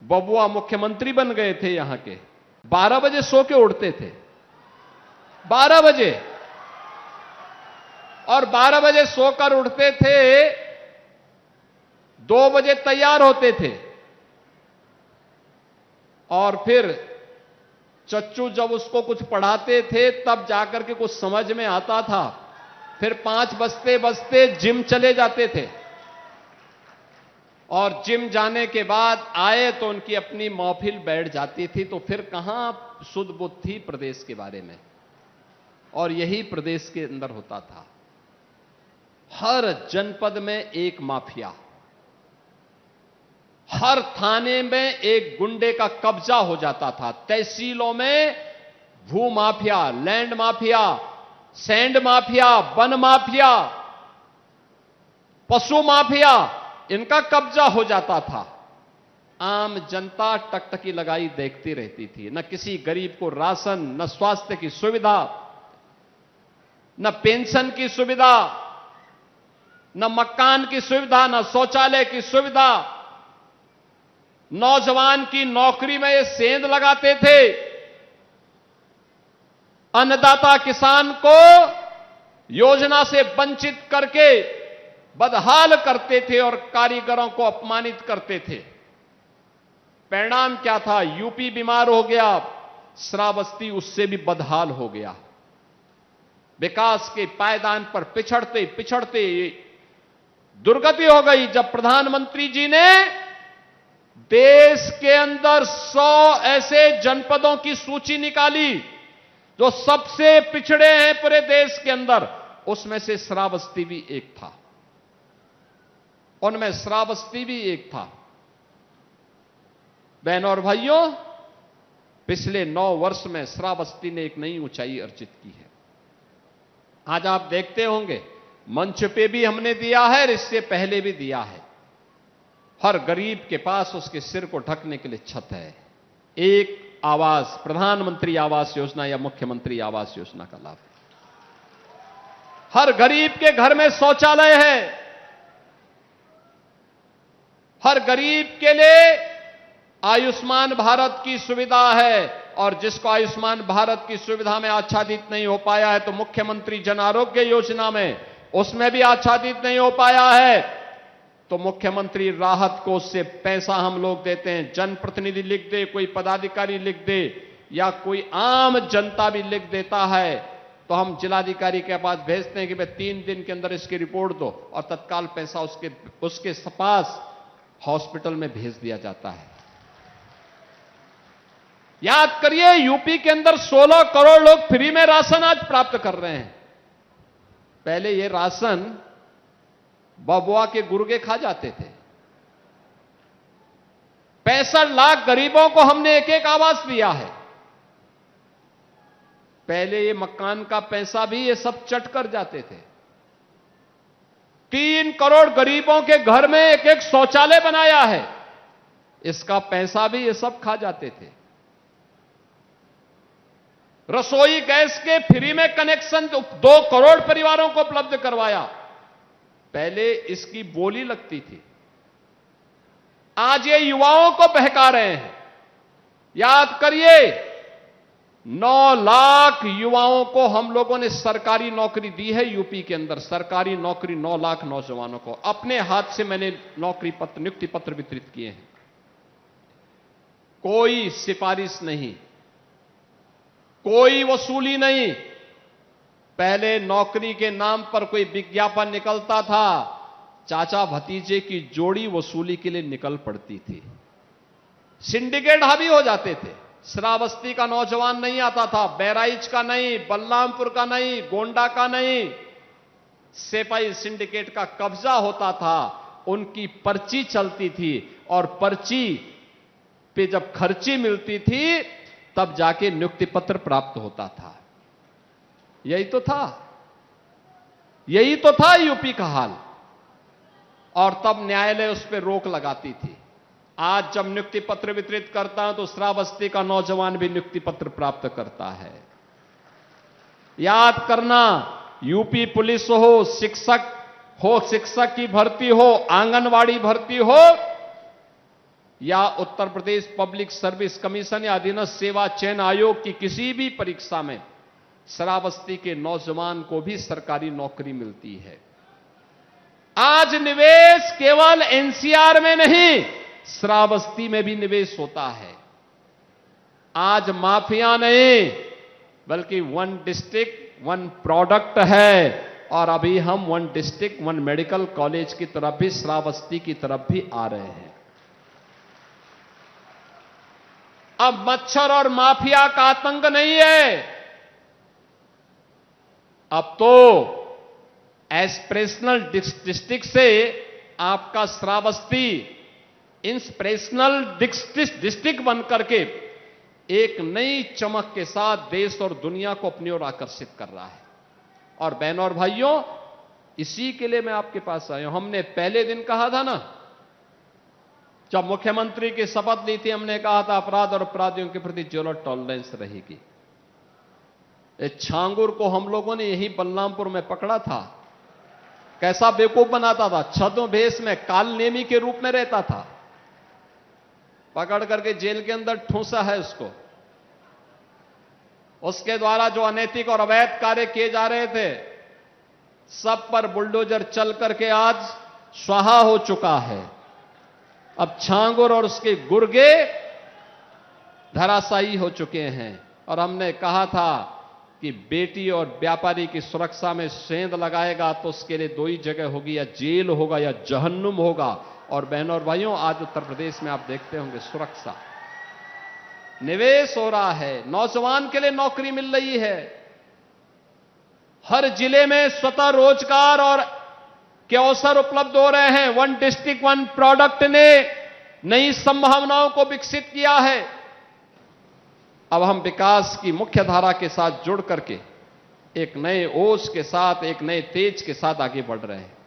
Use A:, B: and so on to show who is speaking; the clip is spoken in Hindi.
A: बबुआ मुख्यमंत्री बन गए थे यहां के। 12 बजे सो के उठते थे, 12 बजे, और 12 बजे सोकर उठते थे, 2 बजे तैयार होते थे, और फिर चच्चू जब उसको कुछ पढ़ाते थे तब जाकर के कुछ समझ में आता था। फिर 5 बजते बजते जिम चले जाते थे, और जिम जाने के बाद आए तो उनकी अपनी महफिल बैठ जाती थी। तो फिर कहां सुध बुध थी प्रदेश के बारे में। और यही प्रदेश के अंदर होता था। हर जनपद में एक माफिया, हर थाने में एक गुंडे का कब्जा हो जाता था। तहसीलों में भू mafia, land mafia, sand mafia, one mafia, पशु माफिया, इनका कब्जा हो जाता था। आम जनता टकटकी लगाई देखती रहती थी। न किसी गरीब को राशन, न स्वास्थ्य की सुविधा, न पेंशन की सुविधा, न मकान की सुविधा, न शौचालय की सुविधा। नौजवान की नौकरी में ये सेंध लगाते थे। अन्नदाता किसान को योजना से वंचित करके बदहाल करते थे और कारीगरों को अपमानित करते थे। परिणाम क्या था? यूपी बीमार हो गया, श्रावस्ती उससे भी बदहाल हो गया। विकास के पायदान पर पिछड़ते पिछड़ते दुर्गति हो गई। जब प्रधानमंत्री जी ने देश के अंदर 100 ऐसे जनपदों की सूची निकाली जो सबसे पिछड़े हैं पूरे देश के अंदर, उसमें से श्रावस्ती भी एक था। उनमें श्रावस्ती भी एक था। बहनों और भाइयों, पिछले 9 वर्ष में श्रावस्ती ने एक नई ऊंचाई अर्जित की है। आज आप देखते होंगे मंच पे भी हमने दिया है और इससे पहले भी दिया है। हर गरीब के पास उसके सिर को ढकने के लिए छत है। एक आवास, प्रधानमंत्री आवास योजना या मुख्यमंत्री आवास योजना का लाभ है। हर गरीब के घर में शौचालय है। हर गरीब के लिए आयुष्मान भारत की सुविधा है, और जिसको आयुष्मान भारत की सुविधा में आच्छादित नहीं हो पाया है तो मुख्यमंत्री जन आरोग्य योजना में उसमें भी आच्छादित नहीं हो पाया है तो मुख्यमंत्री राहत कोष से पैसा हम लोग देते हैं। जनप्रतिनिधि लिख दे, कोई पदाधिकारी लिख दे, या कोई आम जनता भी लिख देता है तो हम जिलाधिकारी के पास भेजते हैं कि भाई 3 दिन के अंदर इसकी रिपोर्ट दो, और तत्काल पैसा उसके पास हॉस्पिटल में भेज दिया जाता है। याद करिए, यूपी के अंदर 16 करोड़ लोग फ्री में राशन आज प्राप्त कर रहे हैं। पहले ये राशन बबुआ के गुर्गे खा जाते थे। 65 लाख गरीबों को हमने एक एक आवास दिया है। पहले ये मकान का पैसा भी ये सब चट कर जाते थे। 3 करोड़ गरीबों के घर में एक एक शौचालय बनाया है, इसका पैसा भी ये सब खा जाते थे। रसोई गैस के फ्री में कनेक्शन 2 करोड़ परिवारों को उपलब्ध करवाया। पहले इसकी बोली लगती थी, आज ये युवाओं को बहका रहे हैं। याद करिए, 9 लाख युवाओं को हम लोगों ने सरकारी नौकरी दी है यूपी के अंदर। सरकारी नौकरी 9 लाख नौजवानों को अपने हाथ से मैंने नौकरी पत्र, नियुक्ति पत्र वितरित किए हैं। कोई सिफारिश नहीं, कोई वसूली नहीं। पहले नौकरी के नाम पर कोई विज्ञापन निकलता था, चाचा भतीजे की जोड़ी वसूली के लिए निकल पड़ती थी। सिंडिकेट हावी हो जाते थे। श्रावस्ती का नौजवान नहीं आता था, बहराइच का नहीं, बलरामपुर का नहीं, गोंडा का नहीं। सेपाई सिंडिकेट का कब्जा होता था, उनकी पर्ची चलती थी, और पर्ची पे जब खर्ची मिलती थी तब जाके नियुक्ति पत्र प्राप्त होता था। यही तो था, यही तो था यूपी का हाल। और तब न्यायालय उस पर रोक लगाती थी। आज जब नियुक्ति पत्र वितरित करता हूं तो श्रावस्ती का नौजवान भी नियुक्ति पत्र प्राप्त करता है। याद करना, यूपी पुलिस हो, शिक्षक हो, शिक्षक की भर्ती हो, आंगनवाड़ी भर्ती हो, या Uttar Pradesh public service commission या अधीनस्थ सेवा चयन आयोग की किसी भी परीक्षा में श्रावस्ती के नौजवान को भी सरकारी नौकरी मिलती है। आज निवेश केवल एनसीआर में नहीं, श्रावस्ती में भी निवेश होता है। आज माफिया नहीं, बल्कि वन डिस्ट्रिक्ट वन प्रोडक्ट है। और अभी हम one district one medical college की तरफ भी, श्रावस्ती की तरफ भी आ रहे हैं। अब मच्छर और माफिया का आतंक नहीं है, अब तो एस्पिरेशनल डिस्ट्रिक्ट से आपका श्रावस्ती इंस्पिरेशनल डिस्ट्रिक्ट बनकर के एक नई चमक के साथ देश और दुनिया को अपनी ओर आकर्षित कर रहा है। और बहनों और भाइयों, इसी के लिए मैं आपके पास आया हूं। हमने पहले दिन कहा था ना, जब मुख्यमंत्री की शपथ ली थी, हमने कहा था अपराध और अपराधियों के प्रति जीरो टॉलरेंस रहेगी। इस छांगुर को हम लोगों ने यही बलरामपुर में पकड़ा था। कैसा बेवकूफ बनाता था, छद्म भेष में कालनेमी के रूप में रहता था। पकड़ करके जेल के अंदर ठूंसा है उसको। उसके द्वारा जो अनैतिक और अवैध कार्य किए जा रहे थे, सब पर बुलडोजर चल करके आज स्वाहा हो चुका है। अब छांगुर और उसके गुर्गे धराशायी हो चुके हैं। और हमने कहा था कि बेटी और व्यापारी की सुरक्षा में सेंध लगाएगा तो उसके लिए दो ही जगह होगी, या जेल होगा या जहन्नुम होगा। और बहनों और भाइयों, आज उत्तर प्रदेश में आप देखते होंगे सुरक्षा, निवेश हो रहा है, नौजवान के लिए नौकरी मिल रही है। हर जिले में स्वतः रोजगार और के अवसर उपलब्ध हो रहे हैं। वन डिस्ट्रिक्ट वन प्रोडक्ट ने नई संभावनाओं को विकसित किया है। अब हम विकास की मुख्य धारा के साथ जुड़ करके एक नए ओज के साथ, एक नए तेज के साथ आगे बढ़ रहे हैं।